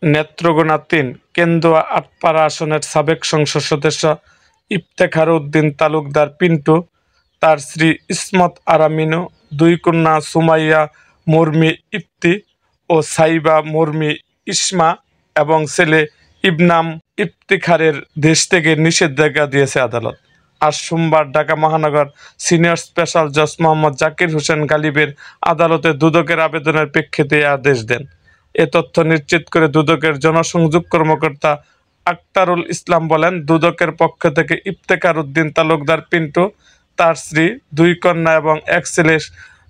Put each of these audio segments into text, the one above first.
নেত্রকোনা ৩ কেন্দুয়া আটপাড়া আসনের সাবেক সংসদ সদস্য ইফতেখার উদ্দিন তালুকদার পিন্টু, তার স্ত্রী ইসমত আরা মিনু, দুই কন্যা সুমাইয়া মুরমি ইফতি ও সাইবা মুরমি ইসমা এবং ছেলে ইবনাম ইফতিখারের দেশ থেকে নিষেধাজ্ঞা দিয়েছে আদালত। আজ সোমবার ঢাকা মহানগর সিনিয়র স্পেশাল জজ মোহাম্মদ জাকির হোসেন গালিবের আদালতে দুদকের আবেদনের প্রেক্ষিতে এই আদেশ দেন। এ তথ্য নিশ্চিত করে দুদকের জনসংযোগ কর্মকর্তা আক্তারুল ইসলাম বলেন, দুদকের পক্ষ থেকে ইফতেখার উদ্দিন তালুকদার পিন্টু, তার স্ত্রী, দুই কন্যা এবং এক ছেলে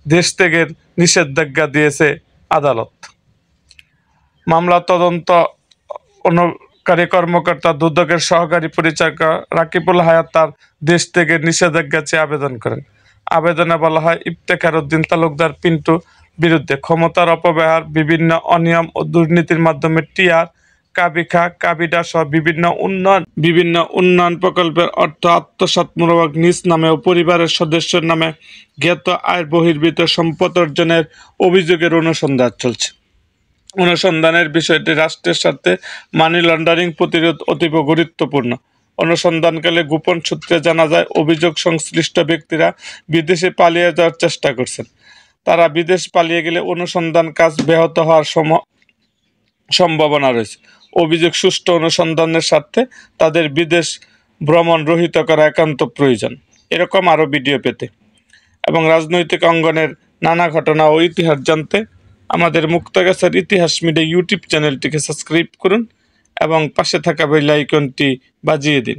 দেশ থেকে নিষেধাজ্ঞা দিয়েছে আদালত। মামলা তদন্ত অনুকারী কর্মকর্তা দুদকের সহকারী পরিচালক রাকিবুল হায়াত তার দেশ থেকে নিষেধাজ্ঞা চেয়ে আবেদন করেন। আবেদনে বলা হয়, ইফতেখার উদ্দিন তালুকদার পিন্টু বিরুদ্ধে ক্ষমতার অপব্যবহার, বিভিন্ন অনিয়ম ও দুর্নীতির মাধ্যমে টিআর, কাবিখা, কাবিডা সহ বিভিন্ন উন্নয়ন প্রকল্পের অর্থ আত্মসাৎমূলক নিজ নামে ও পরিবারের সদস্যের নামে জ্ঞাত আয় বহির্ভূত সম্পদ অর্জনের অভিযোগের অনুসন্ধান চলছে। অনুসন্ধানের বিষয়টি রাষ্ট্রের স্বার্থে মানি লন্ডারিং প্রতিরোধ অতীব গুরুত্বপূর্ণ। অনুসন্ধানকালে গোপন সূত্রে জানা যায়, অভিযোগ সংশ্লিষ্ট ব্যক্তিরা বিদেশে পালিয়ে যাওয়ার চেষ্টা করছেন। তারা বিদেশ পালিয়ে গেলে অনুসন্ধান কাজ ব্যাহত হওয়ার সম্ভাবনা রয়েছে। অভিযোগ সুষ্ঠু অনুসন্ধানের স্বার্থে তাদের বিদেশ ভ্রমণ রহিত করা একান্ত প্রয়োজন। এরকম আরও ভিডিও পেতে এবং রাজনৈতিক অঙ্গনের নানা ঘটনা ও ইতিহাস জানতে আমাদের মুক্তাগাছার ইতিহাস মিডিয়া ইউটিউব চ্যানেলটিকে সাবস্ক্রাইব করুন এবং পাশে থাকা বেল আইকনটি বাজিয়ে দিন।